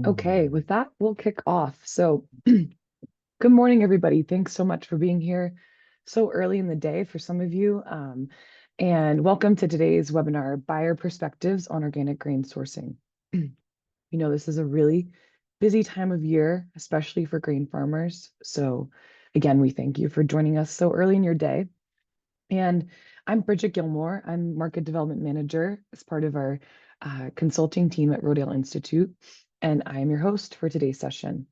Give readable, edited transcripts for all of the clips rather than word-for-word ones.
Okay, with that, we'll kick off. So, good morning, everybody. Thanks so much for being here so early in the day for some of you. And welcome to today's webinar, Buyer Perspectives on Organic Grain Sourcing. This is a really busy time of year, especially for grain farmers. So, again, we thank you for joining us so early in your day. And I'm Bridget Gilmore. I'm Market Development Manager as part of our consulting team at Rodale Institute. And I am your host for today's session.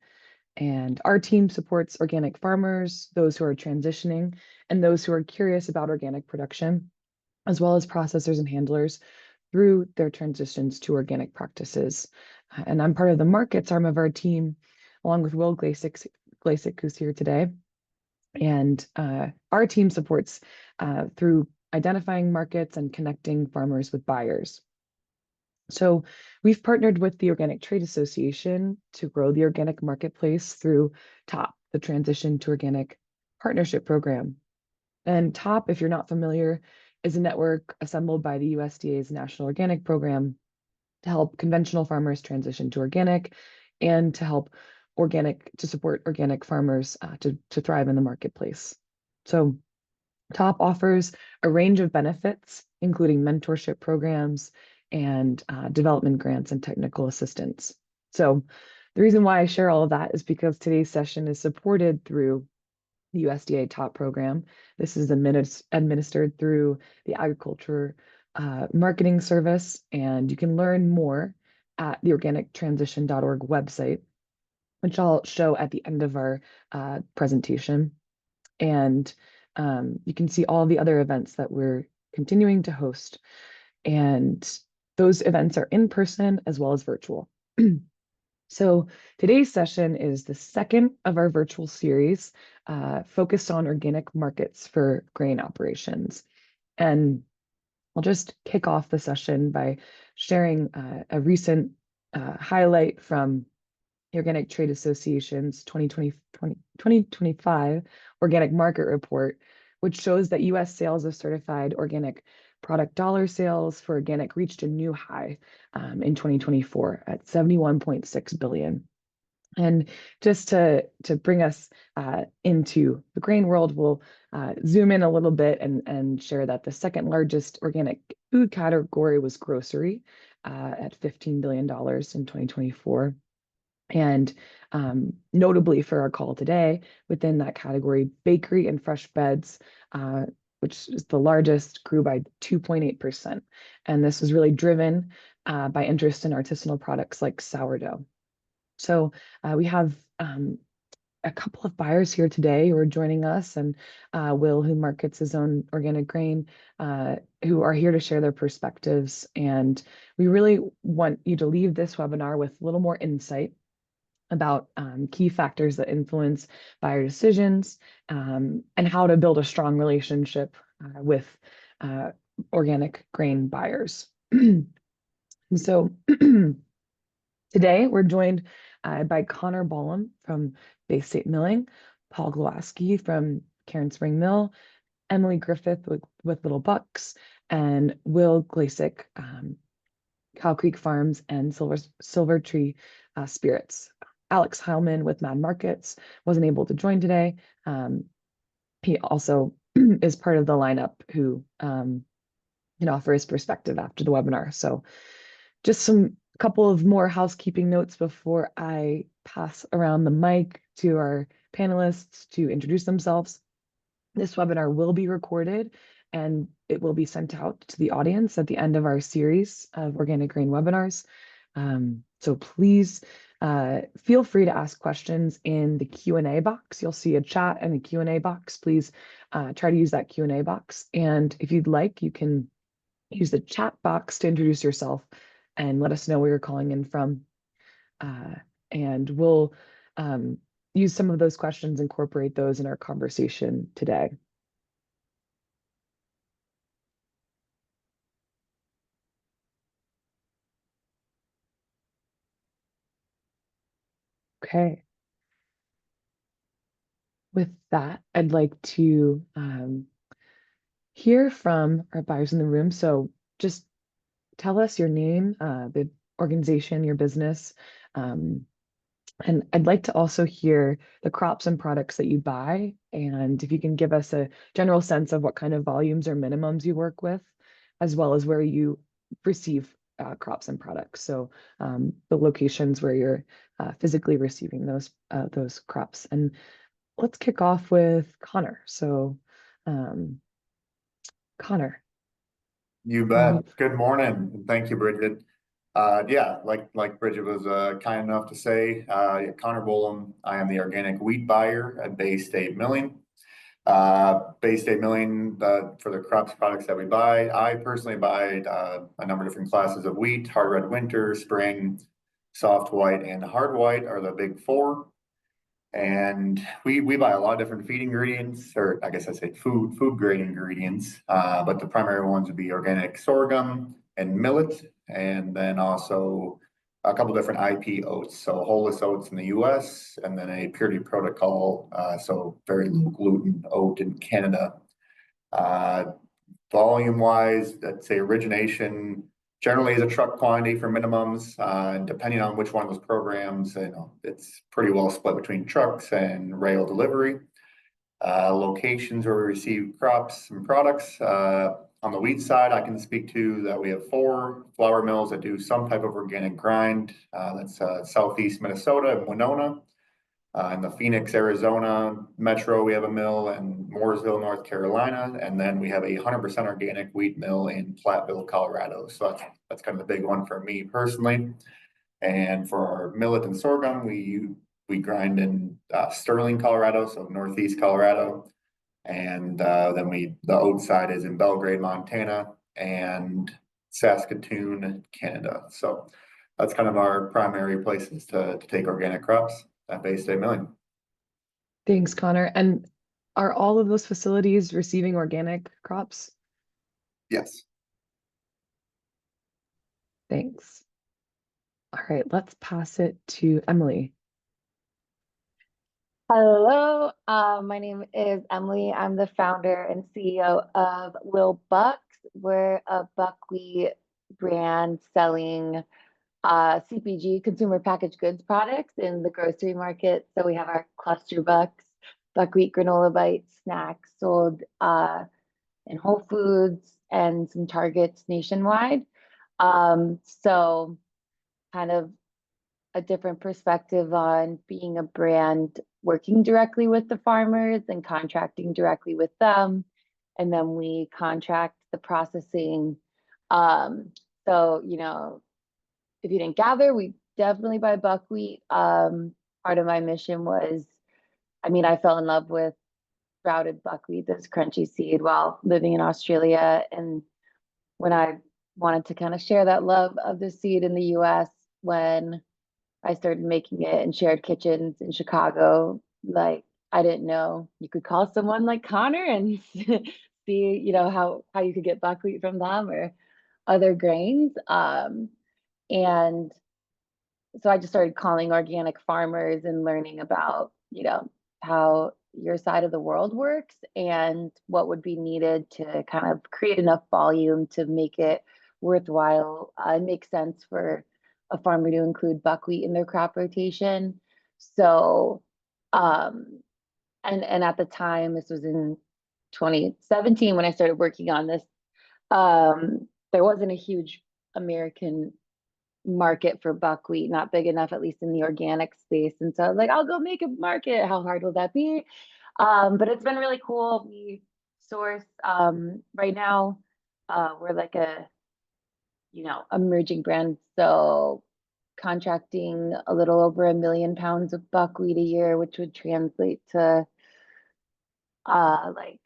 And our team supports organic farmers, those who are transitioning, and those who are curious about organic production, as well as processors and handlers through their transitions to organic practices. And I'm part of the markets arm of our team, along with Will Glasick, who's here today. And our team supports through identifying markets and connecting farmers with buyers. So we've partnered with the Organic Trade Association to grow the organic marketplace through TOP, the Transition to Organic Partnership Program. And TOP, if you're not familiar, is a network assembled by the USDA's National Organic Program to help conventional farmers transition to organic and to support organic farmers to thrive in the marketplace. So TOP offers a range of benefits, including mentorship programs and development grants and technical assistance. So the reason why I share all of that is because today's session is supported through the USDA TOP program. This is administered through the Agriculture Marketing Service, and you can learn more at the organictransition.org website, which I'll show at the end of our presentation. And you can see all the other events that we're continuing to host. And those events are in person as well as virtual. So today's session is the second of our virtual series focused on organic markets for grain operations. And I'll just kick off the session by sharing a recent highlight from the Organic Trade Association's 2025 Organic Market Report, which shows that U.S. sales of certified organic product dollar sales for organic reached a new high in 2024 at $71.6 billion. And just to bring us into the grain world, we'll zoom in a little bit and share that the second largest organic food category was grocery at $15 billion in 2024. And notably for our call today, within that category, bakery and fresh beds, which is the largest, grew by 2.8%. And this was really driven by interest in artisanal products like sourdough. So we have a couple of buyers here today who are joining us, and Will, who markets his own organic grain, who are here to share their perspectives. And we really want you to leave this webinar with a little more insight about key factors that influence buyer decisions and how to build a strong relationship with organic grain buyers. And so today we're joined by Connor Bollum from Bay State Milling, Paul Glowacki from Cairn Spring Mill, Emily Griffith with Little Bucks, and Will Glasick, Cow Creek Farms and Silver Tree Spirits. Alex Heilman with Mad Markets wasn't able to join today. He also is part of the lineup who can offer his perspective after the webinar. So just a couple of more housekeeping notes before I pass around the mic to our panelists to introduce themselves. This webinar will be recorded and it will be sent out to the audience at the end of our series of organic grain webinars. So please feel free to ask questions in the Q&A box. You'll see a chat and a Q&A box. Please try to use that Q&A box. And if you'd like, you can use the chat box to introduce yourself and let us know where you're calling in from. And we'll use some of those questions, incorporate those in our conversation today. Okay. With that, I'd like to hear from our buyers in the room. So just tell us your name, the organization, your business, And I'd like to also hear the crops and products that you buy, and if you can give us a general sense of what kind of volumes or minimums you work with, as well as where you receive crops and products. So the locations where you're physically receiving those crops. And let's kick off with Connor. So Connor. You bet. Good morning. Thank you, Bridget. Yeah, like Bridget was kind enough to say, Connor Bolam, I am the organic wheat buyer at Bay State Milling. Bay State Milling, for the crops products that we buy, I personally buy a number of different classes of wheat: hard red winter, spring, soft white, and hard white are the big four. And we buy a lot of different feed ingredients, or I guess I say food grade ingredients. But the primary ones would be organic sorghum and millet, and then also a couple different IP oats. So wholeless oats in the U.S. and then a purity protocol, so very low gluten oat in Canada. Uh, Volume wise, I'd say origination generally is a truck quantity for minimums. And depending on which one of those programs, it's pretty well split between trucks and rail delivery. Locations where we receive crops and products. On the wheat side, I can speak to that we have 4 flour mills that do some type of organic grind. That's Southeast Minnesota and Winona. In the Phoenix, Arizona metro, we have a mill in Mooresville, North Carolina, and then we have a 100% organic wheat mill in Platteville, Colorado. So that's kind of the big one for me personally. And for our millet and sorghum, we grind in Sterling, Colorado, so Northeast Colorado, and then the oat side is in Belgrade, Montana, and Saskatoon, Canada. So that's kind of our primary places to take organic crops at Bay State Milling. Thanks, Connor. And are all of those facilities receiving organic crops? Yes. Thanks. All right, let's pass it to Emily. Hello, my name is Emily. I'm the founder and CEO of Lil Bucks. We're a buckwheat brand selling CPG, consumer packaged goods products in the grocery market. So we have our cluster bucks, buckwheat granola bites, snacks sold in Whole Foods and some Targets nationwide. So kind of a different perspective on being a brand working directly with the farmers and contracting directly with them. And then we contract the processing. So, if you didn't gather, we definitely buy buckwheat. Part of my mission was, I fell in love with sprouted buckwheat, this crunchy seed, while living in Australia. And when I wanted to kind of share that love of the seed in the US, when I started making it in shared kitchens in Chicago, like I didn't know you could call someone like Connor and see, how you could get buckwheat from them or other grains. And so I just started calling organic farmers and learning about, how your side of the world works and what would be needed to kind of create enough volume to make it worthwhile and make sense for a farmer to include buckwheat in their crop rotation. So, and at the time, this was in 2017 when I started working on this, there wasn't a huge American market for buckwheat, not big enough, at least in the organic space. And so I was like, I'll go make a market. How hard will that be? But it's been really cool. We source right now, we're like a emerging brand. So contracting a little over 1 million pounds of buckwheat a year, which would translate to like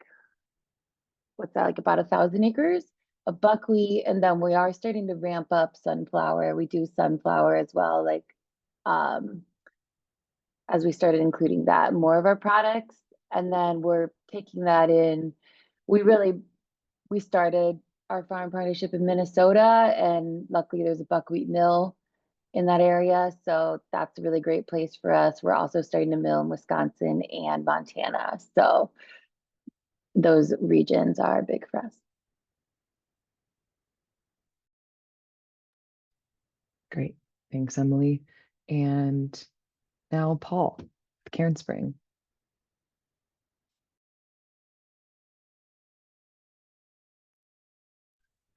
what's that, like about 1,000 acres of buckwheat. And then we are starting to ramp up sunflower. We do sunflower as well, like as we started including that in more of our products. And then we're taking that in. We started our farm partnership in Minnesota, and luckily there's a buckwheat mill in that area. So that's a really great place for us. We're also starting to mill in Wisconsin and Montana. So those regions are big for us. Great. Thanks, Emily. And now Paul, Cairn Spring.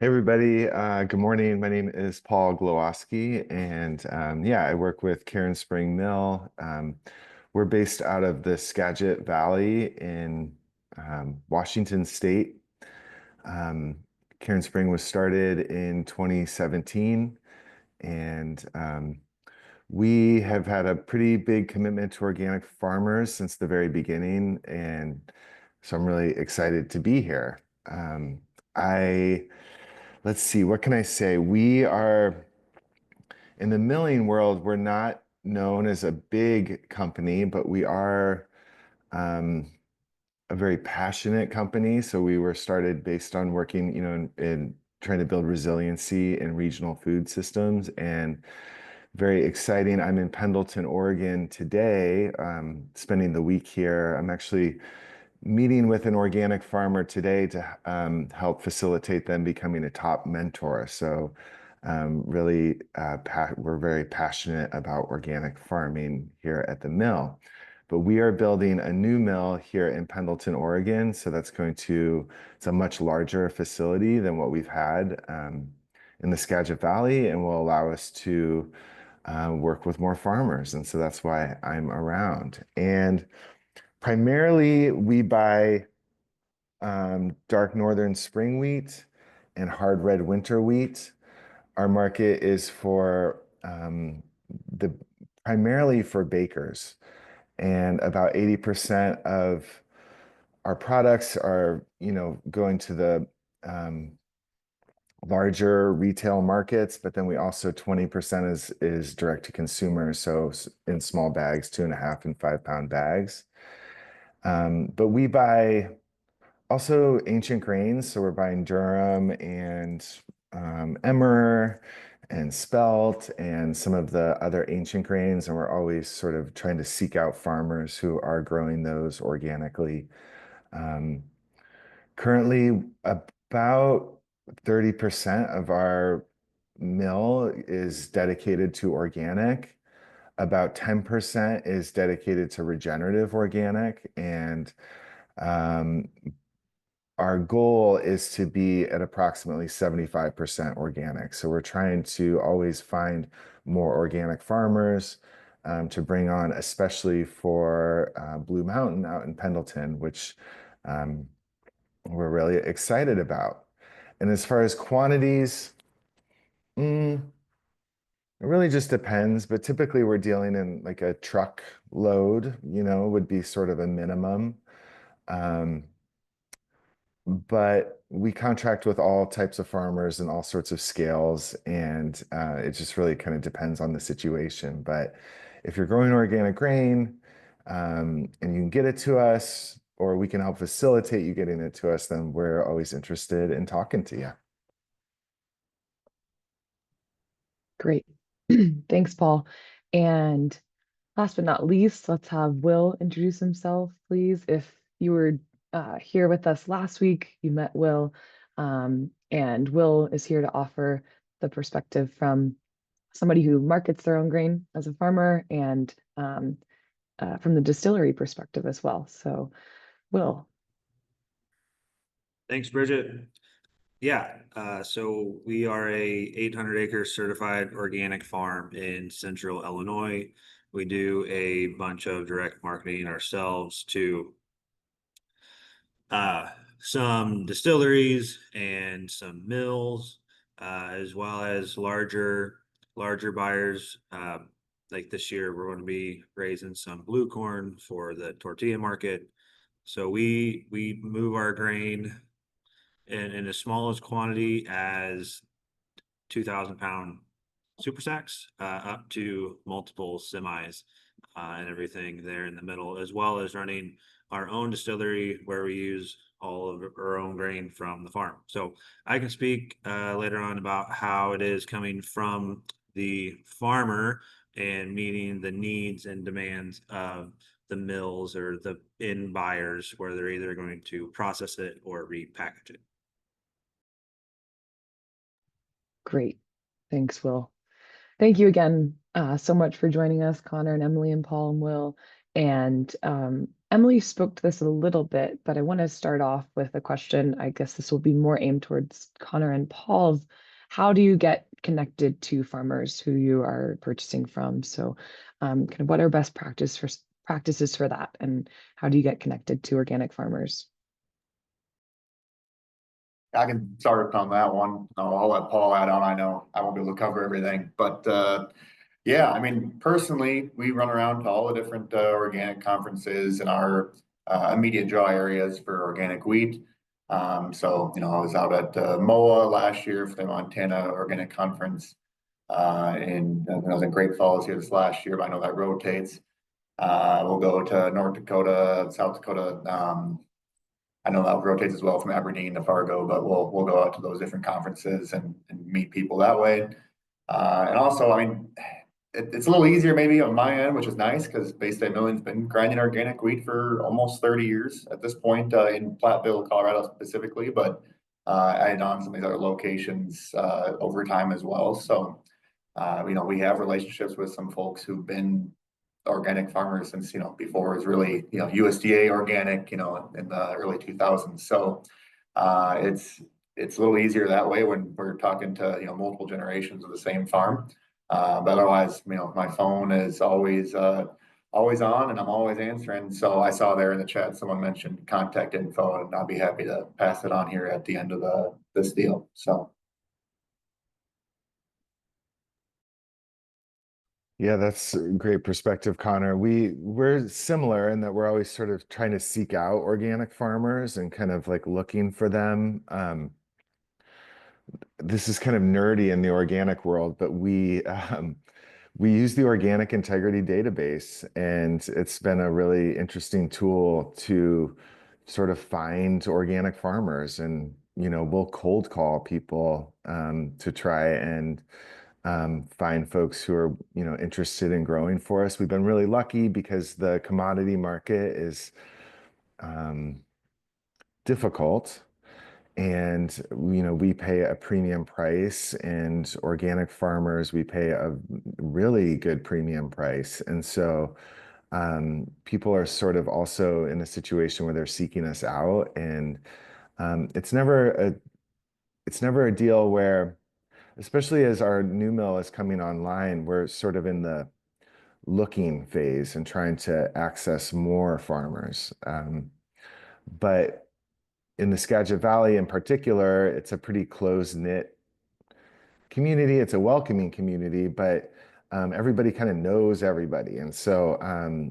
Hey everybody, good morning. My name is Paul Glowosky, and yeah, I work with Cairn Spring Mill. We're based out of the Skagit Valley in Washington State. Cairn Spring was started in 2017, and we have had a pretty big commitment to organic farmers since the very beginning, and so I'm really excited to be here. Let's see, what can I say? We are in the milling world, we're not known as a big company, but we are a very passionate company. So we were started based on working, in trying to build resiliency in regional food systems, and very exciting. I'm in Pendleton, Oregon today, spending the week here. I'm actually meeting with an organic farmer today to help facilitate them becoming a top mentor. So really, we're very passionate about organic farming here at the mill. But we are building a new mill here in Pendleton, Oregon. So it's a much larger facility than what we've had in the Skagit Valley, and will allow us to work with more farmers. And so that's why I'm around. And primarily, we buy dark northern spring wheat and hard red winter wheat. Our market is primarily for bakers, and about 80% of our products are, going to the larger retail markets, but then we also 20% is direct to consumer, so in small bags, 2.5 and 5 pound bags. But we buy also ancient grains, so we're buying durum and emmer and spelt and some of the other ancient grains, and we're always sort of trying to seek out farmers who are growing those organically. Currently, about 30% of our mill is dedicated to organic. About 10% is dedicated to regenerative organic, and our goal is to be at approximately 75% organic. So we're trying to always find more organic farmers to bring on, especially for Blue Mountain out in Pendleton, which we're really excited about. And as far as quantities, it really just depends, but typically we're dealing in like a truck load, would be sort of a minimum. But we contract with all types of farmers and all sorts of scales, and it just really kind of depends on the situation. But if you're growing organic grain, and you can get it to us, or we can help facilitate you getting it to us, then we're always interested in talking to you. Great. Thanks, Paul. And last but not least, let's have Will introduce himself, please. If you were here with us last week, you met Will, and Will is here to offer the perspective from somebody who markets their own grain as a farmer, and from the distillery perspective as well. So, Will. Thanks, Bridget. Yeah, so we are a 800-acre certified organic farm in central Illinois. We do a bunch of direct marketing ourselves to some distilleries and some mills, as well as larger buyers. Like this year, we're going to be raising some blue corn for the tortilla market. So we move our grain in as small as quantity as 2,000-pound super sacks, up to multiple semis, and everything there in the middle, as well as running our own distillery where we use all of our own grain from the farm. So I can speak later on about how it is coming from the farmer and meeting the needs and demands of the mills or the end buyers, where they're either going to process it or repackage it. Great. Thanks, Will. Thank you again so much for joining us, Connor and Emily and Paul and Will. And Emily spoke to this a little bit, but I want to start off with a question. I guess this will be more aimed towards Connor and Paul's. How do you get connected to farmers who you are purchasing from? So kind of what are best practices for that? And how do you get connected to organic farmers? I can start on that one. I'll let Paul add on. I know I won't be able to cover everything, but yeah, I mean, personally, we run around to all the different organic conferences in our immediate draw areas for organic wheat. So, I was out at MOA last year for the Montana Organic Conference, and I was in Great Falls here this last year, but I know that rotates. We'll go to North Dakota, South Dakota. I know that rotates as well from Aberdeen to Fargo, but we'll go out to those different conferences and meet people that way. And also, I mean, it's a little easier maybe on my end, which is nice because Bay State Million's been grinding organic wheat for almost 30 years at this point in Platteville, Colorado specifically, but I had on some of these other locations over time as well. So, we have relationships with some folks who've been organic farmers since, before it was really, USDA organic, in the early 2000s. So it's a little easier that way when we're talking to, multiple generations of the same farm. But otherwise, my phone is always on and I'm always answering. So I saw there in the chat, someone mentioned contact info, and I'll be happy to pass it on here at the end of this deal. So. Yeah, that's a great perspective, Connor. We're similar in that we're always sort of trying to seek out organic farmers and kind of like looking for them. This is kind of nerdy in the organic world, but we use the Organic Integrity Database, and it's been a really interesting tool to sort of find organic farmers. And we'll cold call people to try and find folks who are interested in growing for us. We've been really lucky because the commodity market is difficult, and we pay a premium price, and organic farmers, we pay a really good premium price. And so people are sort of also in a situation where they're seeking us out, and it's never a deal where, especially as our new mill is coming online, we're sort of in the looking phase and trying to access more farmers. But in the Skagit Valley in particular, it's a pretty close-knit community. It's a welcoming community, but everybody kind of knows everybody. And so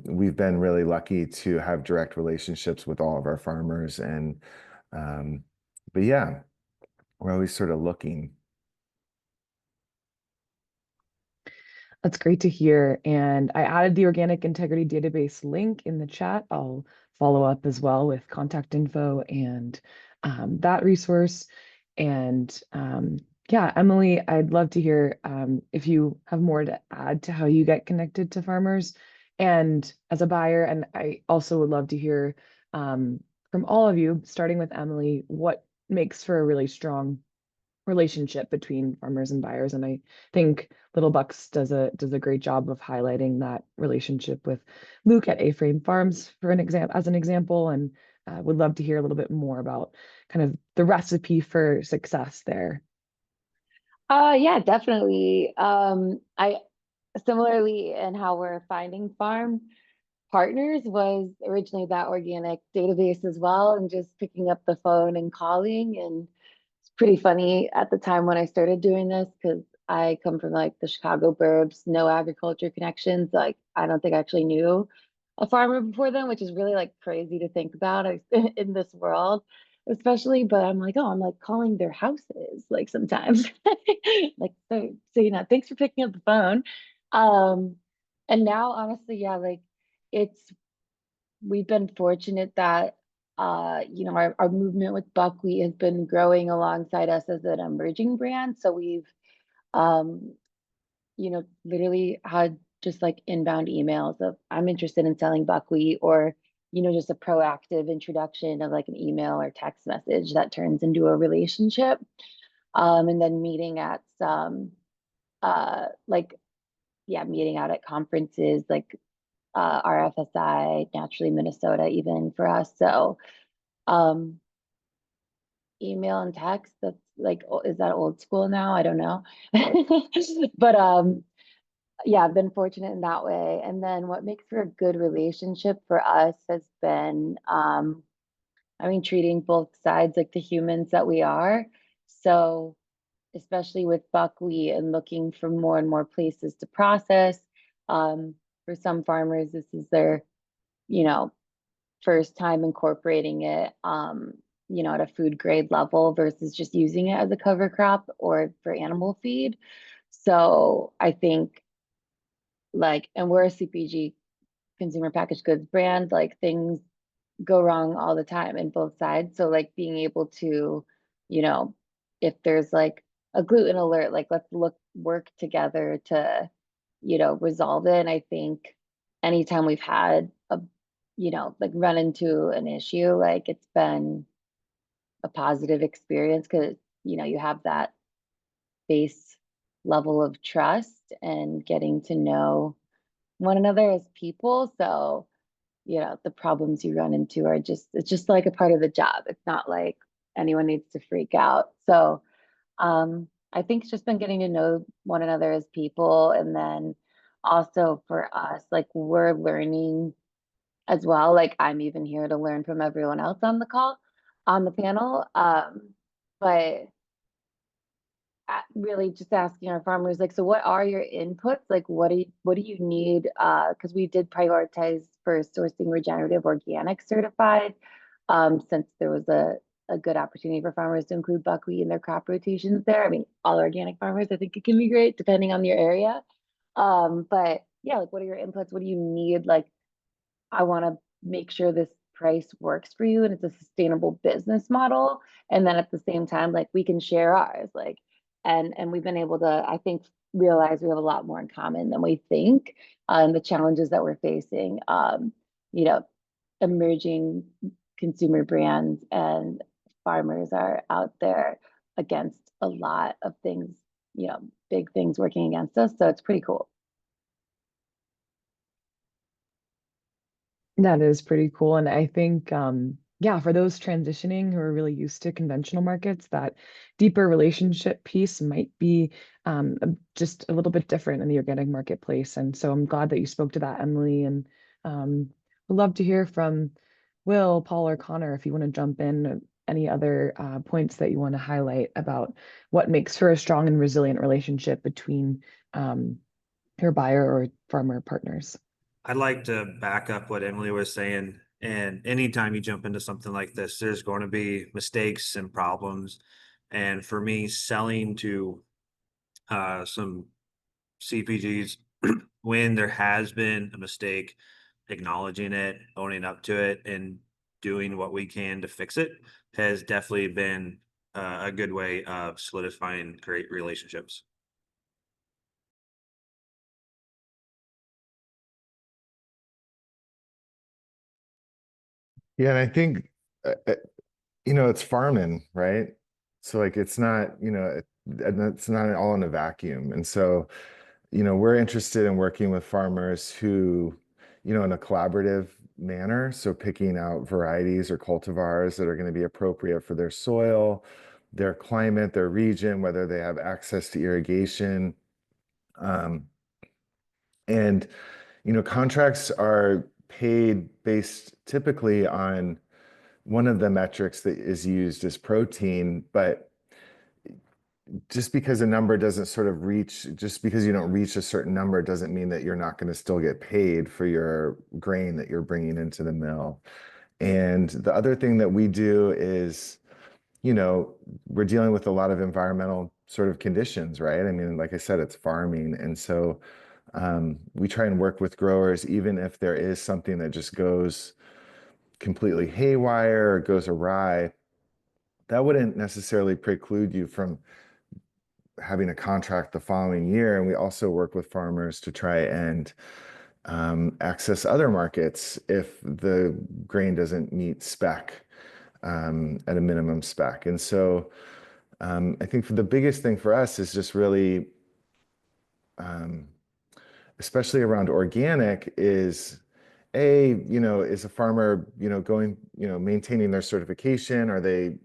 we've been really lucky to have direct relationships with all of our farmers. But yeah, we're always sort of looking. That's great to hear. And I added the Organic Integrity Database link in the chat. I'll follow up as well with contact info and that resource. And yeah, Emily, I'd love to hear if you have more to add to how you get connected to farmers and as a buyer. And I also would love to hear from all of you, starting with Emily, what makes for a really strong relationship between farmers and buyers. And I think Little Bucks does a great job of highlighting that relationship with Luke at A-Frame Farms for an example, and would love to hear a little bit more about kind of the recipe for success there. Yeah, definitely. I similarly in how we're finding farm partners was originally that organic database as well, and just picking up the phone and calling. And it's pretty funny at the time when I started doing this because I come from like the Chicago burbs, no agriculture connections. Like I don't think I actually knew a farmer before then, which is really like crazy to think about in this world, especially. But I'm like, oh, I'm like calling their houses like sometimes, like thanks for picking up the phone. And now honestly, yeah, like it's we've been fortunate that our movement with buckwheat has been growing alongside us as an emerging brand. So we've um, literally had just like inbound emails of I'm interested in selling buckwheat, or just a proactive introduction of like an email or text message that turns into a relationship. And then meeting at some like yeah, meeting out at conferences like RFSI, Naturally Minnesota, even for us. So um, email and text, that's like, is that old school now? I don't know. But yeah, I've been fortunate in that way. And then what makes for a good relationship for us has been, I mean, treating both sides like the humans that we are. So, especially with buckwheat and looking for more and more places to process. For some farmers, this is their, you know, first time incorporating it, at a food grade level versus just using it as a cover crop or for animal feed. So I think like, and we're a CPG, consumer packaged goods brand, like things go wrong all the time in both sides. So like being able to, you know, if there's like a gluten alert, like let's work together to, resolve it. And I think anytime we've had a, like run into an issue, like it's been a positive experience because, you have that base level of trust and getting to know one another as people. So, the problems you run into are it's just like a part of the job. It's not like anyone needs to freak out. So I think it's just been getting to know one another as people. And then also for us, like we're learning as well. Like I'm even here to learn from everyone else on the call, on the panel. But really just asking our farmers, like, so what are your inputs? Like, what do you need? Because we did prioritize for sourcing regenerative organic certified, since there was a good opportunity for farmers to include buckwheat in their crop rotations there. I mean, all organic farmers, I think it can be great depending on your area. But yeah, like, what are your inputs? What do you need? Like, I want to make sure this price works for you and it's a sustainable business model. And then at the same time, like we can share ours, like, and we've been able to, I think, realize we have a lot more in common than we think, and the challenges that we're facing, you know, emerging consumer brands and farmers are out there against a lot of things, big things working against us. So it's pretty cool. That is pretty cool. And I think, yeah, for those transitioning who are really used to conventional markets, that deeper relationship piece might be just a little bit different in the organic marketplace. And so I'm glad that you spoke to that, Emily. And would love to hear from Will, Paul, or Connor if you want to jump in. Any other points that you want to highlight about what makes for a strong and resilient relationship between your buyer or farmer partners? I'd like to back up what Emily was saying. And anytime you jump into something like this, there's going to be mistakes and problems. And for me, selling to some CPGs, when there has been a mistake, acknowledging it, owning up to it, and doing what we can to fix it has definitely been a good way of solidifying great relationships. Yeah, and I think it's farming, right? So like it's not, and it's not all in a vacuum. And so, we're interested in working with farmers who, in a collaborative manner, so picking out varieties or cultivars that are going to be appropriate for their soil, their climate, their region, whether they have access to irrigation. And, contracts are paid based typically on one of the metrics that is used is protein, but just because a number doesn't sort of reach, just because you don't reach a certain number doesn't mean that you're not going to still get paid for your grain that you're bringing into the mill. And the other thing that we do is, we're dealing with a lot of environmental sort of conditions, right? I mean, like I said, it's farming. And so we try and work with growers, even if there is something that just goes completely haywire or goes awry, that wouldn't necessarily preclude you from having a contract the following year. And we also work with farmers to try and access other markets if the grain doesn't meet spec at a minimum spec. And so I think the biggest thing for us is just really especially around organic, is is a farmer, going, maintaining their certification? Are they,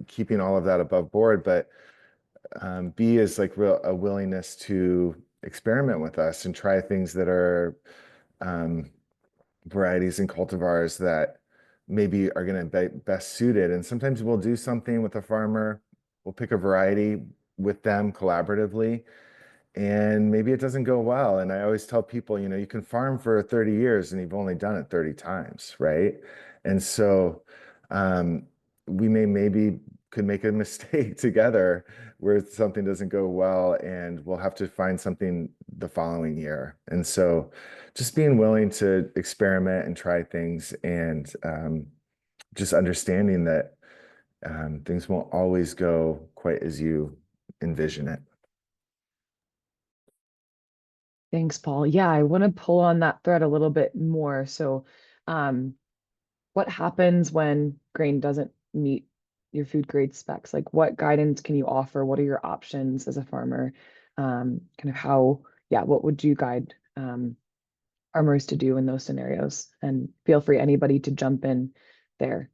keeping all of that above board? But B is like a willingness to experiment with us and try things that are um, varieties and cultivars that maybe are going to be best suited. And sometimes we'll do something with a farmer, we'll pick a variety with them collaboratively, and maybe it doesn't go well. And I always tell people, you can farm for 30 years and you've only done it 30 times, right? And so um, we maybe could make a mistake together where something doesn't go well, and we'll have to find something the following year. And so just being willing to experiment and try things, and just understanding that things won't always go quite as you envision it. Thanks, Paul. Yeah, I want to pull on that thread a little bit more. So, um, what happens when grain doesn't meet your food grade specs? Like, what guidance can you offer? What are your options as a farmer? Kind of what would you guide farmers to do in those scenarios? And feel free, anybody, to jump in there.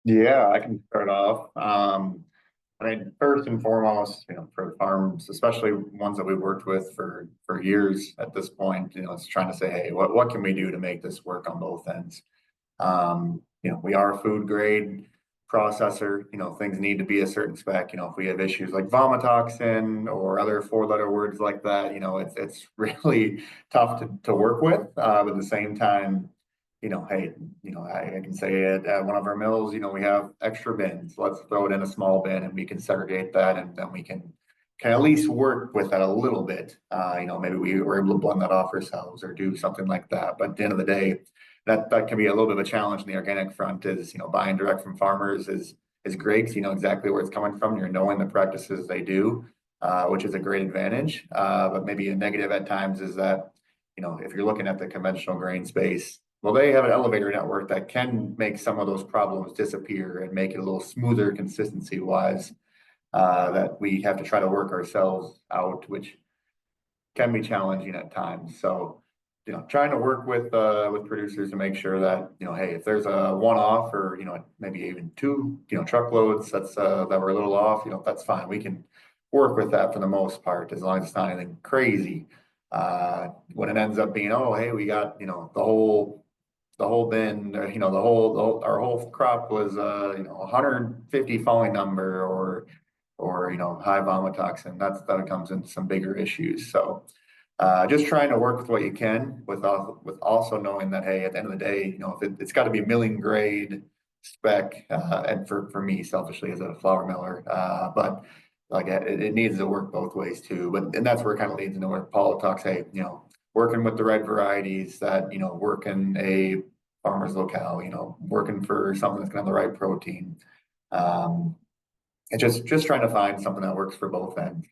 Yeah, I can start off. I mean, first and foremost, for farms, especially ones that we've worked with for years at this point, it's trying to say, hey, what can we do to make this work on both ends? We are a food grade processor. Things need to be a certain spec. If we have issues like vomitoxin or other four-letter words like that, it's really tough to work with. But at the same time, hey, I can say at one of our mills, we have extra bins. Let's throw it in a small bin and we can segregate that, and then we can at least work with that a little bit. Maybe we were able to blend that off ourselves or do something like that. But at the end of the day, that can be a little bit of a challenge in the organic front. Is buying direct from farmers is great, because you know exactly where it's coming from. You're knowing the practices they do, which is a great advantage. But maybe a negative at times is that if you're looking at the conventional grain space, well, they have an elevator network that can make some of those problems disappear and make it a little smoother consistency wise. That we have to try to work ourselves out, which can be challenging at times. So, trying to work with producers to make sure that, hey, if there's a one-off or, maybe even two, truckloads that were a little off, that's fine. We can work with that for the most part, as long as it's not anything crazy. When it ends up being, oh, hey, we got, the whole bin, our whole crop was, 150 falling number, or high vomitoxin, that comes into some bigger issues. So just trying to work with what you can, with also knowing that, hey, at the end of the day, if it's got to be a milling grade spec, and for me selfishly as a flour miller, but like it needs to work both ways too. And that's where it kind of leads into where Paul talks, hey, working with the right varieties that work in a farmer's locale, working for something that's going to have the right protein. And just trying to find something that works for both ends.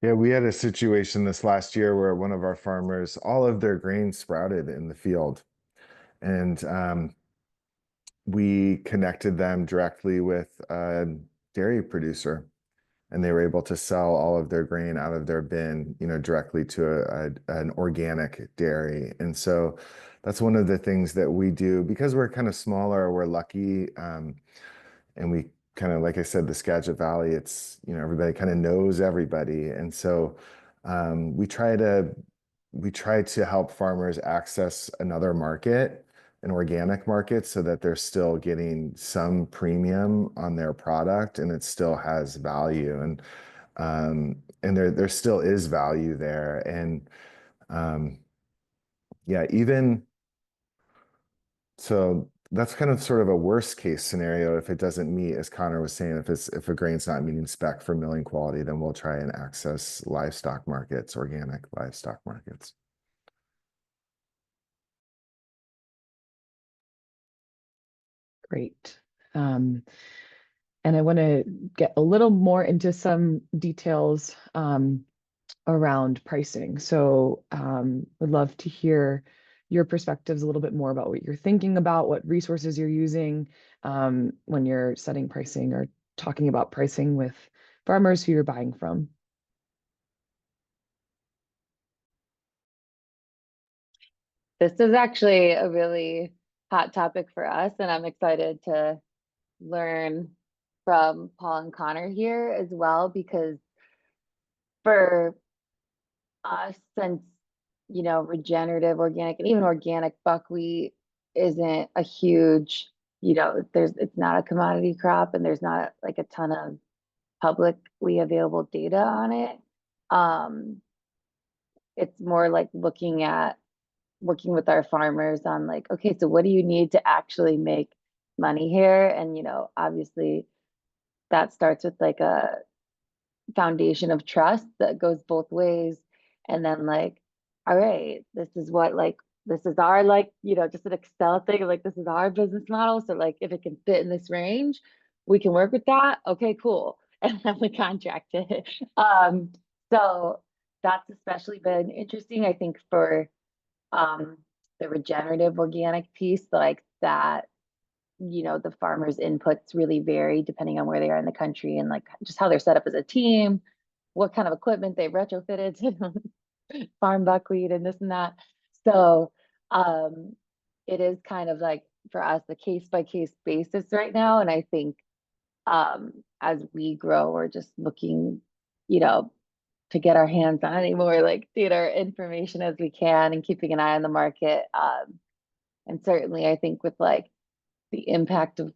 Yeah, we had a situation this last year where one of our farmers, all of their grain sprouted in the field. And we connected them directly with a dairy producer, and they were able to sell all of their grain out of their bin, directly to an organic dairy. And so that's one of the things that we do, because we're kind of smaller, we're lucky. And we kind of, like I said, the Skagit Valley, it's, everybody kind of knows everybody. And so we try to help farmers access another market, an organic market, so that they're still getting some premium on their product and it still has value. And there still is value there. And yeah, even so, that's kind of sort of a worst case scenario. If it doesn't meet, as Connor was saying, if a grain's not meeting spec for milling quality, then we'll try and access livestock markets, organic livestock markets. Great. And I want to get a little more into some details around pricing. So would love to hear your perspectives a little bit more about what you're thinking about, what resources you're using when you're setting pricing or talking about pricing with farmers who you're buying from. This is actually a really hot topic for us, and I'm excited to learn from Paul and Connor here as well, because for us, since regenerative organic and even organic buckwheat isn't a huge, it's not a commodity crop, and there's not like a ton of publicly available data on it. It's more like working with our farmers on like, okay, so what do you need to actually make money here? And obviously that starts with like a foundation of trust that goes both ways. And then like, all right, this is our just an Excel thing, like this is our business model. So like if it can fit in this range, we can work with that. Okay, cool. And then we contract it. So that's especially been interesting, I think, for the regenerative organic piece, like that, the farmers' inputs really vary depending on where they are in the country and like just how they're set up as a team, what kind of equipment they retrofitted to farm buckwheat and this and that. So it is kind of like for us a case by case basis right now. And I think as we grow, we're just looking, to get our hands on any more like data information as we can and keeping an eye on the market. And certainly I think with like the impact of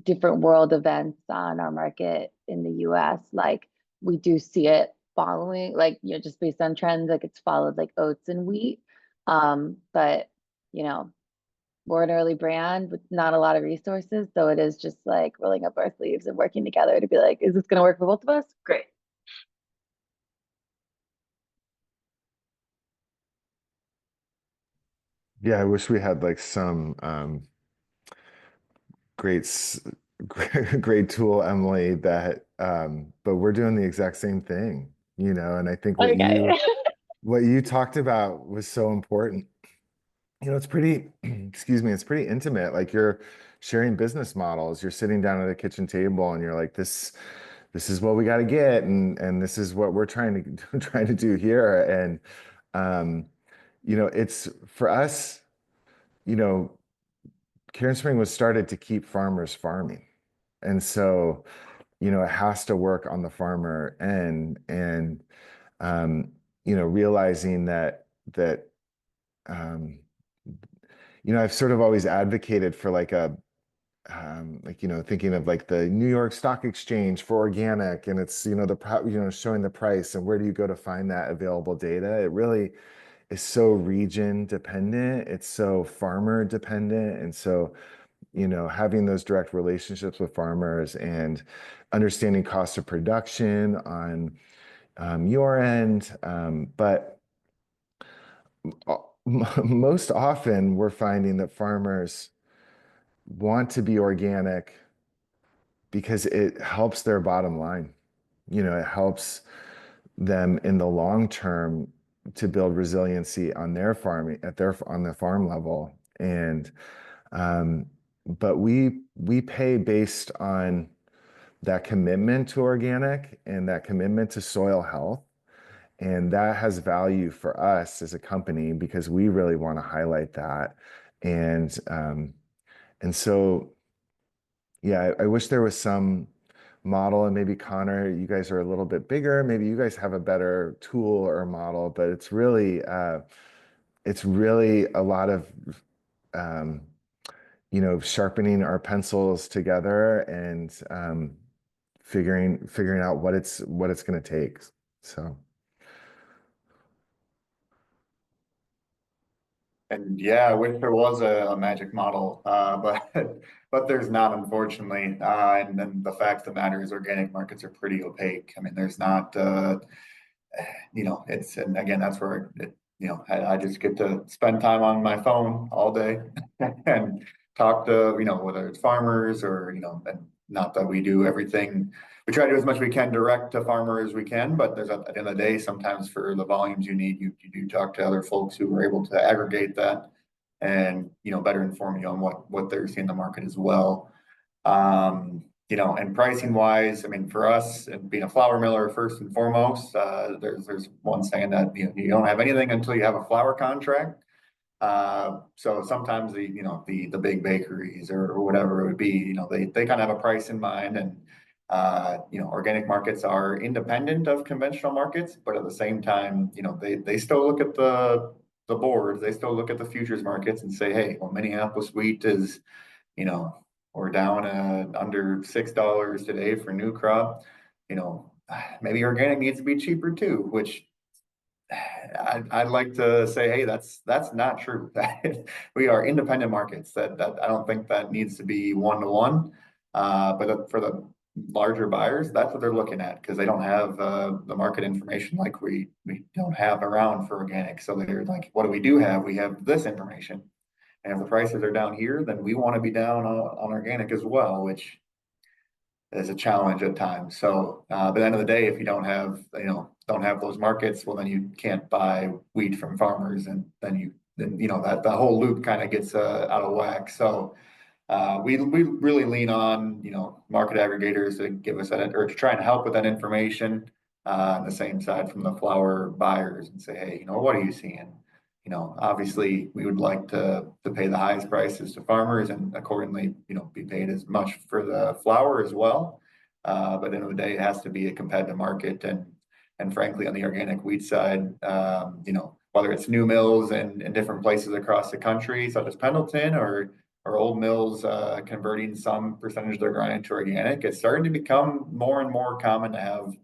different world events on our market in the US, like we do see it following, like, just based on trends, like it's followed like oats and wheat. But, we're an early brand with not a lot of resources. So it is just like rolling up our sleeves and working together to be like, is this going to work for both of us? Great. Yeah, I wish we had like some great great tool, Emily, that but we're doing the exact same thing, and I think Okay. what you talked about was so important. It's pretty, excuse me, it's pretty intimate. Like you're sharing business models, you're sitting down at a kitchen table and you're like, this is what we got to get, and this is what we're trying to do here. And it's for us, you know, Karen Spring was started to keep farmers farming. And so, it has to work on the farmer end, and realizing that um, I've sort of always advocated for like a thinking of like the New York Stock Exchange for organic, and it's showing the price and where do you go to find that available data. It really is so region dependent, it's so farmer dependent, and so having those direct relationships with farmers and understanding cost of production on your end. But most often we're finding that farmers want to be organic because it helps their bottom line. It helps them in the long term to build resiliency on their farming on the farm level. And but we pay based on that commitment to organic and that commitment to soil health. And that has value for us as a company because we really want to highlight that. And so, yeah, I wish there was some model, and maybe Connor, you guys are a little bit bigger. Maybe you guys have a better tool or model, but it's really a lot of sharpening our pencils together and figuring out what it's going to take. So. And yeah, I wish there was a magic model, but there's not, unfortunately. And then the fact of the matter is, organic markets are pretty opaque. I mean, there's not, and again, that's where I just get to spend time on my phone all day and talk to, whether it's farmers or, and not that we do everything. We try to do as much as we can direct to farmers as we can, but there's at the end of the day, sometimes for the volumes you need, you do talk to other folks who are able to aggregate that and, better inform you on what they're seeing in the market as well. And pricing wise, I mean, for us and being a flour miller, first and foremost, there's one saying that, you don't have anything until you have a flour contract. So sometimes the big bakeries or whatever it would be, they kind of have a price in mind, and organic markets are independent of conventional markets, but at the same time, they still look at the boards, they still look at the futures markets and say, hey, well, Minneapolis wheat is, we're down under $6 today for new crop. Maybe organic needs to be cheaper too, which I'd like to say, hey, that's not true. We are independent markets. That I don't think that needs to be 1-to-1. But for the larger buyers, that's what they're looking at, because they don't have the market information like we don't have around for organic. So they're like, what do we do have? We have this information. And if the prices are down here, then we want to be down on organic as well, which is a challenge at times. So, but at the end of the day, if you don't have those markets, well, then you can't buy wheat from farmers, and then that the whole loop kind of gets out of whack. So, we really lean on market aggregators to give us that, or to try and help with that information. On the same side from the flour buyers, and say, hey, what are you seeing? Obviously we would like to pay the highest prices to farmers, and accordingly, be paid as much for the flour as well. But at the end of the day, it has to be a competitive market. And frankly, on the organic wheat side, whether it's new mills in different places across the country, such as Pendleton, or old mills converting some percentage of their grind to organic, it's starting to become more and more common to have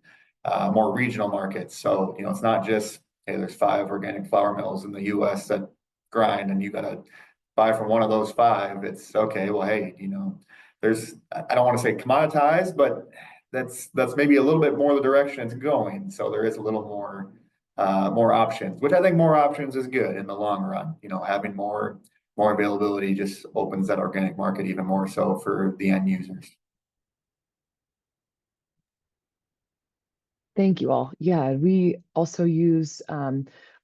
more regional markets. So, it's not just, hey, there's 5 organic flour mills in the US that grind, and you got to buy from one of those 5. It's okay, well, hey, there's, I don't want to say commoditized, but that's maybe a little bit more the direction it's going. So there is a little more options, which I think more options is good in the long run. Having more availability just opens that organic market even more so for the end users. Thank you all. Yeah, we also use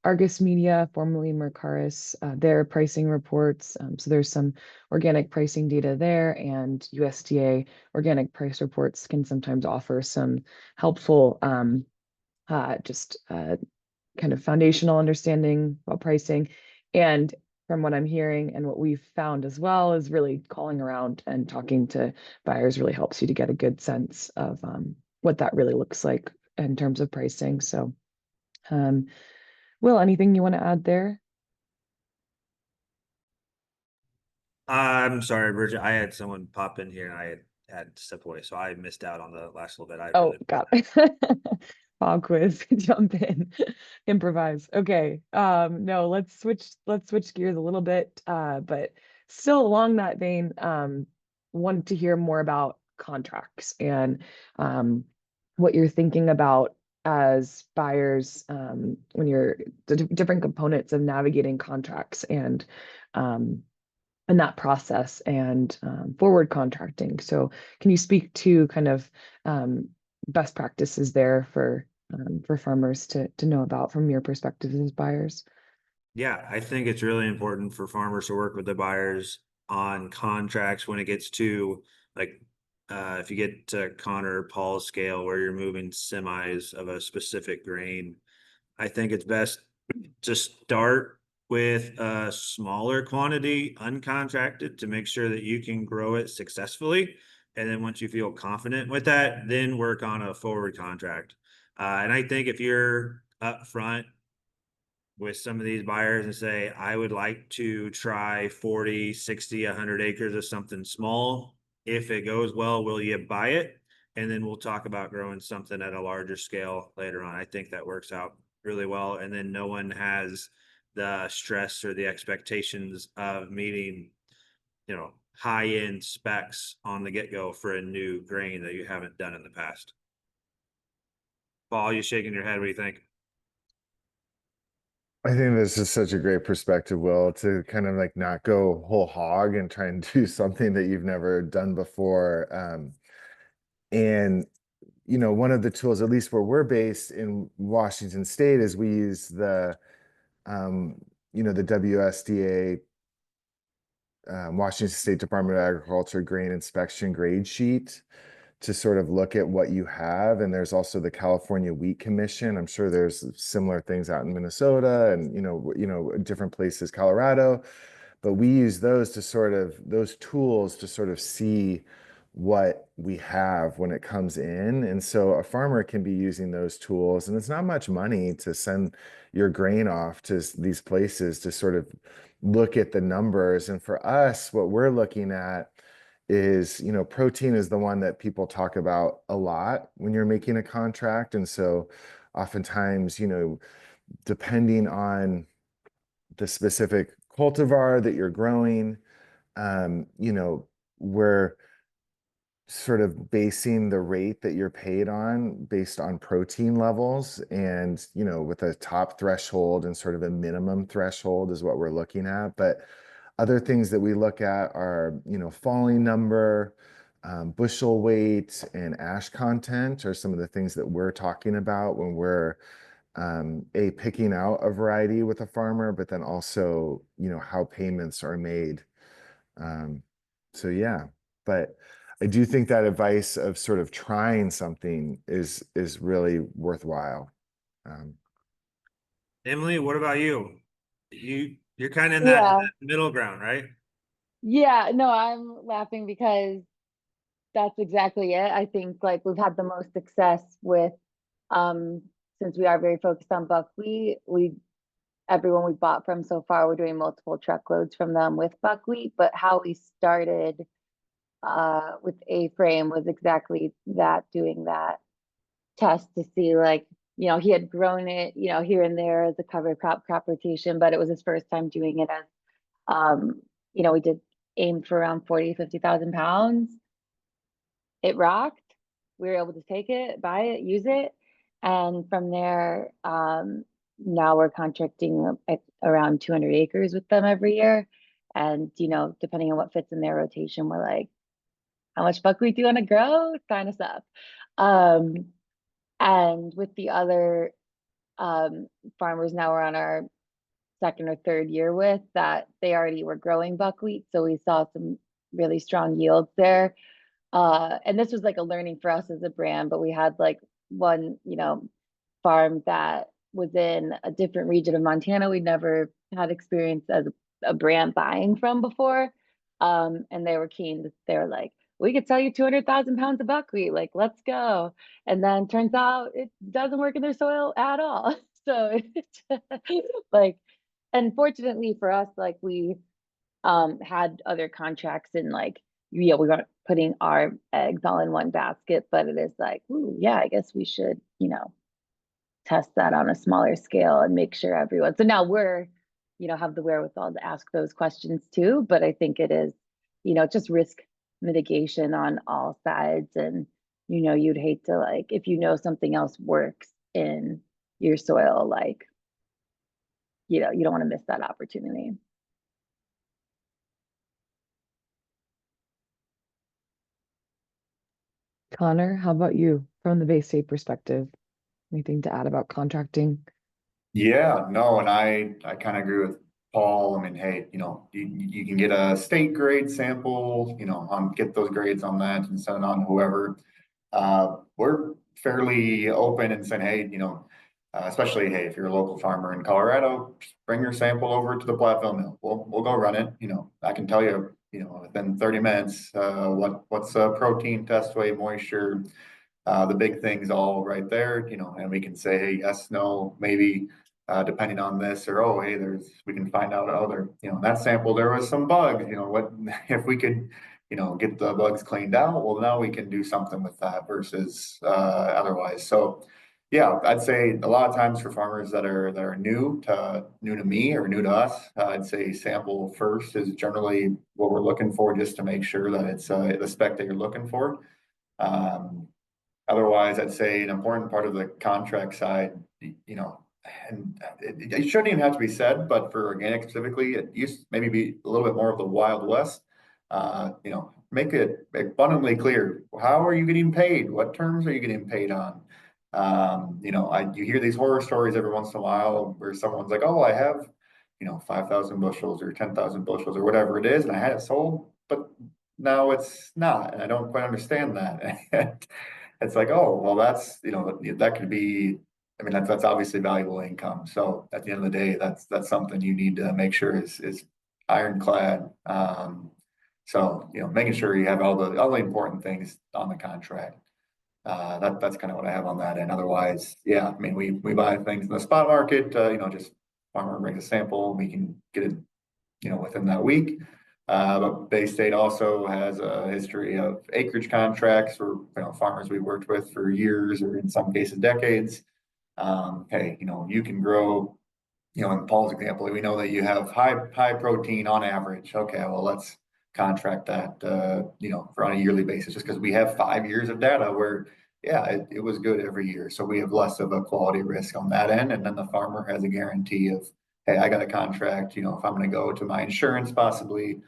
Argus Media, formerly Mercaris, their pricing reports. So there's some organic pricing data there, and USDA organic price reports can sometimes offer some helpful kind of foundational understanding about pricing. And from what I'm hearing and what we've found as well, is really calling around and talking to buyers really helps you to get a good sense of what that really looks like in terms of pricing. So, Will, anything you want to add there? I'm sorry, Bridget. I had someone pop in here and I had to step away, so I missed out on the last little bit. Oh, got it. Pop quiz, jump in, improvise. Okay. No, let's switch gears a little bit. But still along that vein, wanted to hear more about contracts and what you're thinking about as buyers when you're the different components of navigating contracts and that process and forward contracting. So can you speak to kind of best practices there for farmers to know about from your perspective as buyers? Yeah, I think it's really important for farmers to work with the buyers on contracts when it gets to like if you get to Connor or Paul's scale where you're moving semis of a specific grain. I think it's best to start with a smaller quantity uncontracted to make sure that you can grow it successfully. And then once you feel confident with that, then work on a forward contract. And I think if you're upfront with some of these buyers and say, I would like to try 40, 60, 100 acres of something small. If it goes well, will you buy it? And then we'll talk about growing something at a larger scale later on. I think that works out really well. And then no one has the stress or the expectations of meeting, high-end specs on the get-go for a new grain that you haven't done in the past. Paul, you shaking your head? What do you think? I think this is such a great perspective, Will, to kind of like not go whole hog and try and do something that you've never done before. And one of the tools, at least where we're based in Washington State, is we use the WSDA Washington State Department of Agriculture grain inspection grade sheet to sort of look at what you have. And there's also the California Wheat Commission. I'm sure there's similar things out in Minnesota and, different places, Colorado, but we use those tools to sort of see what we have when it comes in. And so a farmer can be using those tools, and it's not much money to send your grain off to these places to sort of look at the numbers. And for us, what we're looking at is, protein is the one that people talk about a lot when you're making a contract. And so oftentimes, depending on the specific cultivar that you're growing, we're sort of basing the rate that you're paid on based on protein levels, and with a top threshold and sort of a minimum threshold is what we're looking at. But other things that we look at are falling number, bushel weight, and ash content are some of the things that we're talking about when we're picking out a variety with a farmer, but then also how payments are made. So yeah, but I do think that advice of sort of trying something is really worthwhile. Emily, what about you? You're kind of in Yeah. that middle ground, right? Yeah, no, I'm laughing because that's exactly it. I think like we've had the most success with since we are very focused on buckwheat, everyone we bought from so far, we're doing multiple truckloads from them with buckwheat. But how we started with A-frame was exactly that, doing that test to see like, he had grown it, here and there as a cover crop rotation, but it was his first time doing it as we did aim for around 40,000-50,000 pounds. It rocked. We were able to take it, buy it, use it. And from there, now we're contracting at around 200 acres with them every year. And, depending on what fits in their rotation, we're like, how much buckwheat do you want to grow? Sign us up. And with the other farmers now we're on our second or third year with that, they already were growing buckwheat. So we saw some really strong yields there. And this was like a learning for us as a brand, but we had like one, farm that was in a different region of Montana. We'd never had experience as a brand buying from before. And they were keen. They were like, we could sell you 200,000 pounds of buckwheat. Like, let's go. And then turns out it doesn't work in their soil at all. So like, and fortunately for us, like we had other contracts and like, we weren't putting our eggs all in one basket, but it is like, ooh, yeah, I guess we should, test that on a smaller scale and make sure everyone. So now we're, have the wherewithal to ask those questions too. But I think it is, just risk mitigation on all sides. And, you'd hate to like, if something else works in your soil, like, you don't want to miss that opportunity. Connor, how about you from the Bay State perspective? Anything to add about contracting? Yeah, no, and I kind of agree with Paul. I mean, hey, you can get a state grade sample, get those grades on that and send it on to whoever. We're fairly open and saying, hey, especially, hey, if you're a local farmer in Colorado, just bring your sample over to the Platteville mill. We'll go run it. I can tell you, within 30 minutes, what's a protein, test weight, moisture, the big things all right there, and we can say, hey, yes, no, maybe, depending on this, or, oh, hey, we can find out other, that sample, there was some bug, what, if we could, get the bugs cleaned out, well, now we can do something with that versus, otherwise. So, yeah, I'd say a lot of times for farmers that are new to me or new to us, I'd say sample first is generally what we're looking for, just to make sure that it's the spec that you're looking for. Otherwise, I'd say an important part of the contract side, and it shouldn't even have to be said, but for organic specifically, it used to maybe be a little bit more of the Wild West. Make it abundantly clear. How are you getting paid? What terms are you getting paid on? You hear these horror stories every once in a while where someone's like, oh, I have 5,000 bushels or 10,000 bushels or whatever it is, and I had it sold, but now it's not, and I don't quite understand that. It's like, oh, well, that's, that could be, I mean, that's obviously valuable income. So at the end of the day, that's something you need to make sure is ironclad. So, making sure you have all the important things on the contract. That's kind of what I have on that. And otherwise, yeah, I mean, we buy things in the spot market, just farmer brings a sample, we can get it, within that week. But Bay State also has a history of acreage contracts for, farmers we worked with for years, or in some cases decades. Hey, you can grow, in Paul's example, we know that you have high protein on average. Okay, well, let's contract that, for on a yearly basis, just because we have 5 years of data where, yeah, it was good every year. So we have less of a quality risk on that end. And then the farmer has a guarantee of, hey, I got a contract, if I'm going to go to my insurance, possibly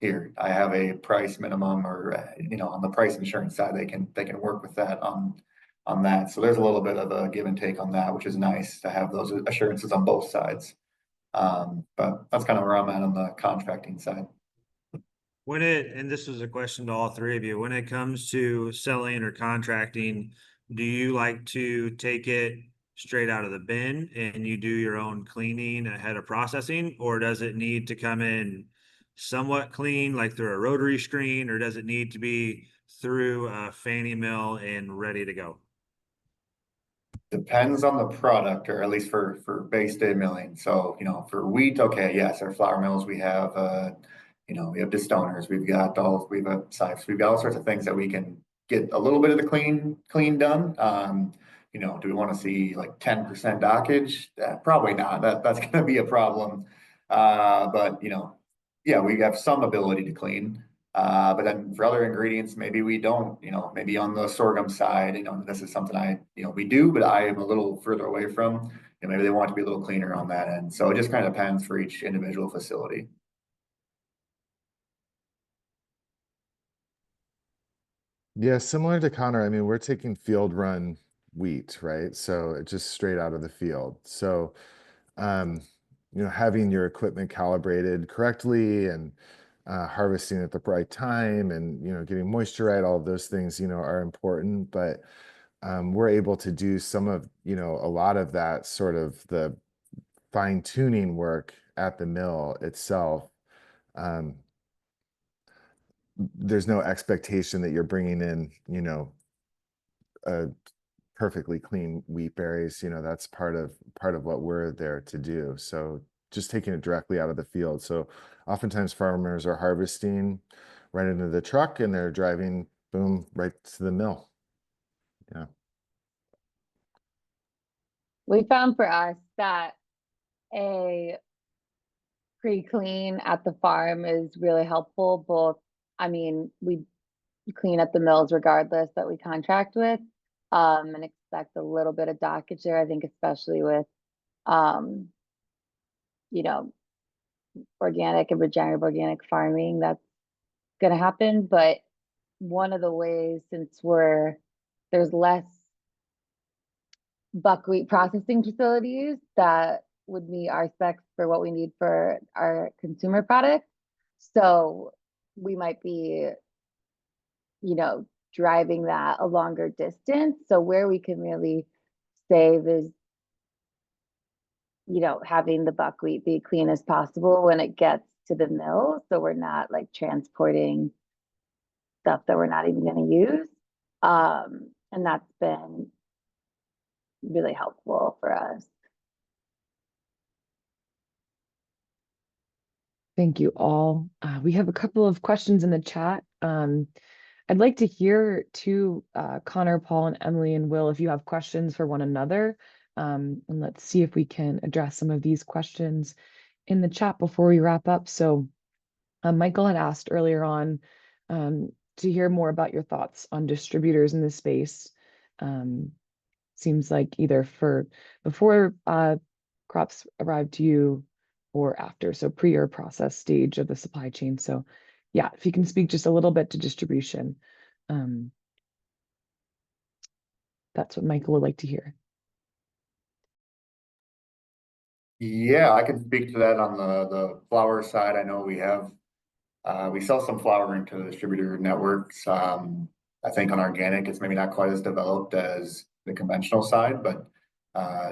here, I have a price minimum, or, on the price insurance side, they can work with that on that. So there's a little bit of a give and take on that, which is nice to have those assurances on both sides. But that's kind of where I'm at on the contracting side. And this is a question to all three of you, when it comes to selling or contracting, do you like to take it straight out of the bin and you do your own cleaning ahead of processing, or does it need to come in somewhat clean, like through a rotary screen, or does it need to be through a fanny mill and ready to go? Depends on the product, or at least for base day milling. So, for wheat, okay, yes, our flour mills, we have, we have distoners, we have sipes, we've got all sorts of things that we can get a little bit of the clean done. Do we want to see like 10% dockage? Probably not. That's going to be a problem. But yeah, we have some ability to clean. But then for other ingredients, maybe we don't, maybe on the sorghum side, this is something we do, but I am a little further away from, and maybe they want to be a little cleaner on that end. So it just kind of depends for each individual facility. Yeah, similar to Connor, I mean, we're taking field run wheat, right? So it's just straight out of the field. So, um, having your equipment calibrated correctly, and harvesting at the right time, and, getting moisture right, all of those things, are important. But we're able to do some of, a lot of that sort of the fine tuning work at the mill itself. Um, there's no expectation that you're bringing in, a perfectly clean wheat berries. That's part of what we're there to do. So just taking it directly out of the field. So oftentimes farmers are harvesting right into the truck, and they're driving, boom, right to the mill. Yeah. We found for us that a pre-clean at the farm is really helpful. Both, I mean, we clean up the mills regardless that we contract with, and expect a little bit of dockage there. I think especially with, you know, organic and regenerative organic farming, that's going to happen. But one of the ways, since there's less buckwheat processing facilities that would meet our specs for what we need for our consumer products. So we might be, driving that a longer distance. So where we can really save is, having the buckwheat be clean as possible when it gets to the mill. So we're not like transporting stuff that we're not even going to use. And that's been really helpful for us. Thank you all. We have a couple of questions in the chat. I'd like to hear too, Connor, Paul, and Emily, and Will, if you have questions for one another. And let's see if we can address some of these questions in the chat before we wrap up. So Michael had asked earlier on to hear more about your thoughts on distributors in this space. Seems like either for before crops arrive to you or after, so pre or process stage of the supply chain. So yeah, if you can speak just a little bit to distribution, that's what Michael would like to hear. Yeah, I can speak to that on the flower side. I know we sell some flower into the distributor networks. I think on organic, it's maybe not quite as developed as the conventional side, but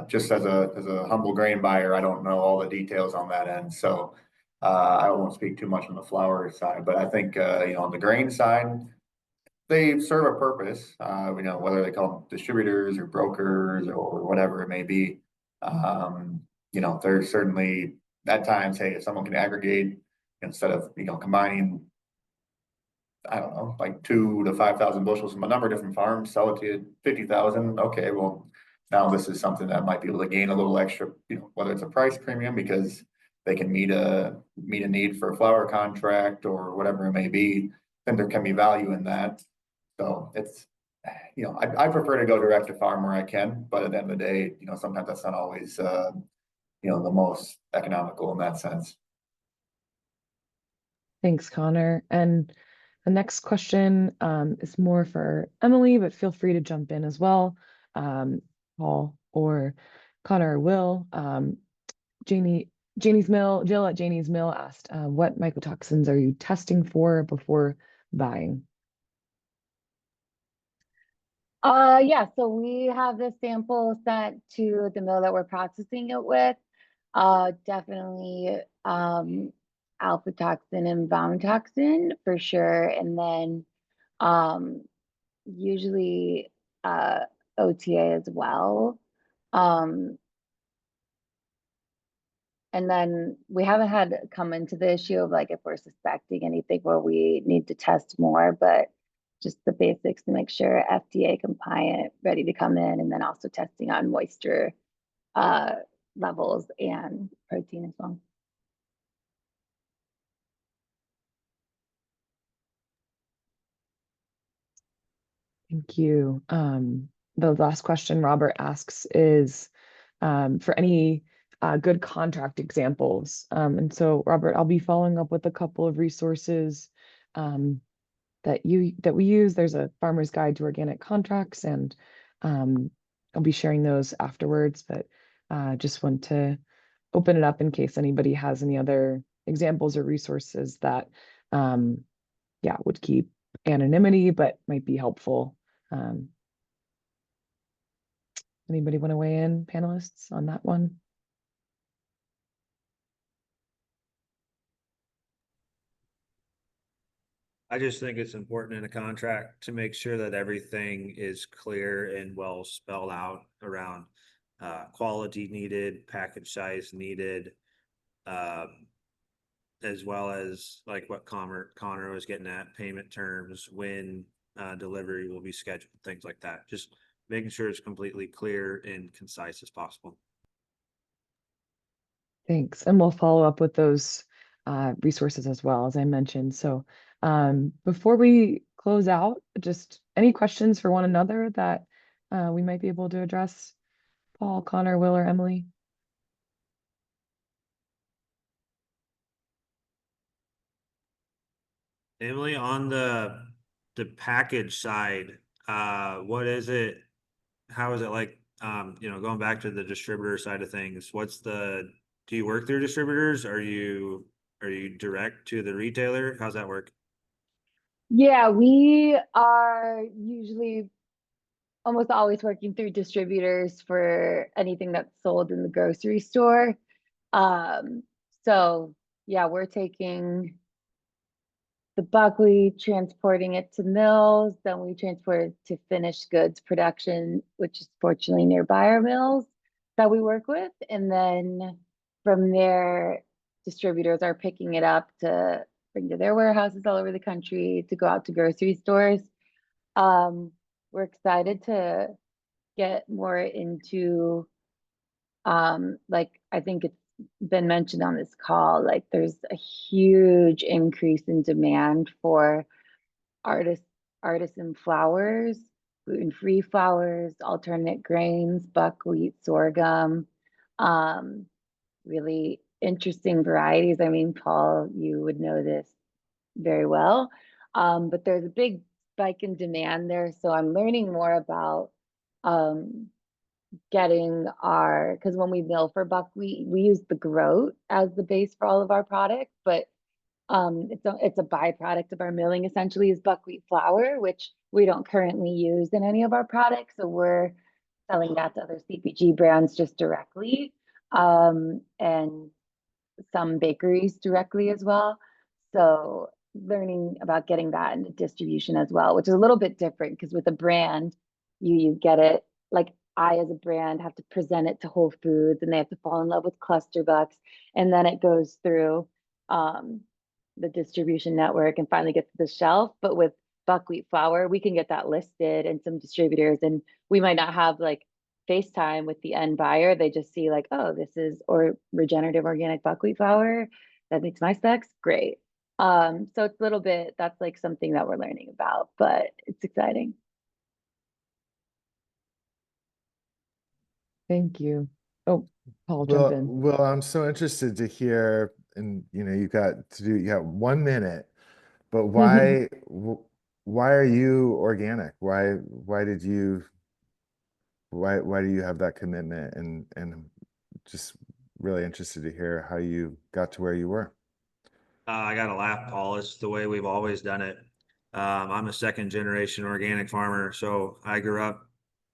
just as a humble grain buyer, I don't know all the details on that end. So I won't speak too much on the flower side, but I think on the grain side, they serve a purpose. Whether they call them distributors or brokers or whatever it may be. There's certainly at times, hey, if someone can aggregate instead of combining, I don't know, like 2 to 5,000 bushels from a number of different farms, sell it to you 50,000. Okay, well, now this is something that might be able to gain a little extra, whether it's a price premium because they can meet a need for a flower contract or whatever it may be. Then there can be value in that. So it's, I prefer to go direct to farm where I can, but at the end of the day, sometimes that's not always, the most economical in that sense. Thanks, Connor. And the next question is more for Emily, but feel free to jump in as well. Paul or Connor or Will. Jill at Janie's Mill asked, what mycotoxins are you testing for before buying? Yeah, so we have the sample sent to the mill that we're processing it with. Definitely alpha toxin and bound toxin for sure. And then usually OTA as well. And then we haven't had come into the issue of like if we're suspecting anything where we need to test more, but just the basics to make sure FDA compliant, ready to come in, and then also testing on moisture levels and protein as well. Thank you. The last question Robert asks is for any good contract examples. And so, Robert, I'll be following up with a couple of resources that we use. There's a Farmer's Guide to Organic Contracts, and I'll be sharing those afterwards. But just want to open it up in case anybody has any other examples or resources that, would keep anonymity but might be helpful. Anybody want to weigh in, panelists, on that one? I just think it's important in a contract to make sure that everything is clear and well spelled out around quality needed, package size needed, as well as like what Connor was getting at, payment terms, when delivery will be scheduled, things like that. Just making sure it's completely clear and concise as possible. Thanks. And we'll follow up with those resources as well, as I mentioned. So before we close out, just any questions for one another that we might be able to address? Paul, Connor, Will, or Emily? Emily, on the package side, what is it? How is it like? Going back to the distributor side of things, do you work through distributors? Are you direct to the retailer? How's that work? Yeah, we are usually almost always working through distributors for anything that's sold in the grocery store. So yeah, we're taking the buckwheat, transporting it to mills, then we transport it to finished goods production, which is fortunately nearby our mills that we work with. And then from there, distributors are picking it up to bring to their warehouses all over the country, to go out to grocery stores. We're excited to get more into like I think it's been mentioned on this call, like there's a huge increase in demand for artisan flours, gluten-free flours, alternate grains, buckwheat, sorghum, really interesting varieties. I mean, Paul, you would know this very well, but there's a big spike in demand there. So I'm learning more about getting our, because when we mill for buckwheat, we use the groat as the base for all of our products, but it's a byproduct of our milling essentially is buckwheat flour, which we don't currently use in any of our products. So we're selling that to other CPG brands just directly, and some bakeries directly as well. So learning about getting that into distribution as well, which is a little bit different because with a brand, you get it like I as a brand have to present it to Whole Foods and they have to fall in love with cluster bucks, and then it goes through the distribution network and finally gets to the shelf. But with buckwheat flour, we can get that listed in some distributors, and we might not have like FaceTime with the end buyer. They just see like, oh, this is or regenerative organic buckwheat flour that makes my specs. Great. So it's a little bit, that's like something that we're learning about, but it's exciting. Thank you. Oh, Paul, jump in. Well, I'm so interested to hear, and you got 1 minute, but why are you organic? Why do you have that commitment? And just really interested to hear how you got to where you were. I got to laugh, Paul. It's the way we've always done it. I'm a second generation organic farmer, so I grew up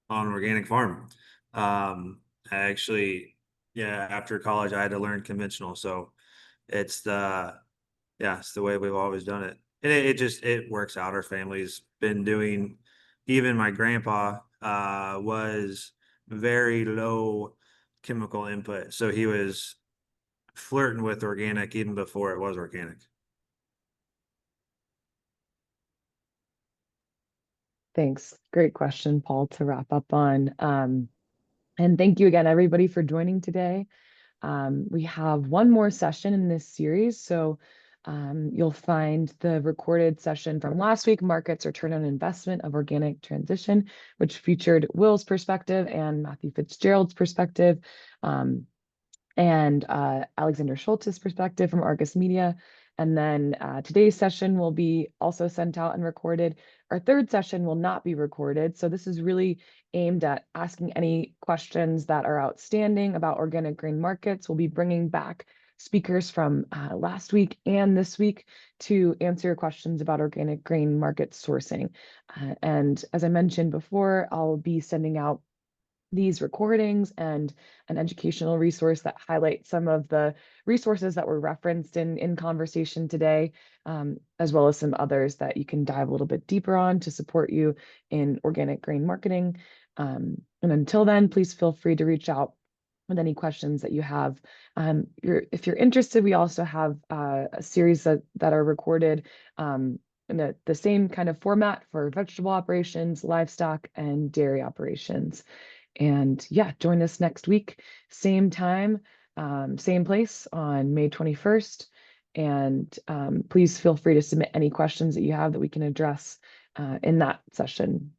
on an organic farm. I actually, yeah, after college, I had to learn conventional. So it's it's the way we've always done it. And it works out. Our family's been doing, even my grandpa, was very low chemical input. So he was flirting with organic even before it was organic. Thanks. Great question, Paul, to wrap up on. And thank you again, everybody, for joining today. We have one more session in this series. So you'll find the recorded session from last week, Markets Return on Investment of Organic Transition, which featured Will's perspective and Matthew Fitzgerald's perspective. And Alexander Schultz's perspective from Argus Media. And then today's session will be also sent out and recorded. Our third session will not be recorded. So this is really aimed at asking any questions that are outstanding about organic grain markets. We'll be bringing back speakers from last week and this week to answer your questions about organic grain market sourcing. And as I mentioned before, I'll be sending out these recordings and an educational resource that highlights some of the resources that were referenced in conversation today, as well as some others that you can dive a little bit deeper on to support you in organic grain marketing. And until then, please feel free to reach out with any questions that you have. If you're interested, we also have a series that are recorded in the same kind of format for vegetable operations, livestock, and dairy operations. And yeah, join us next week, same time, same place on May 21st. And please feel free to submit any questions that you have that we can address in that session.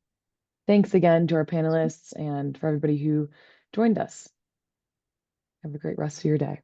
Thanks again to our panelists and for everybody who joined us. Have a great rest of your day.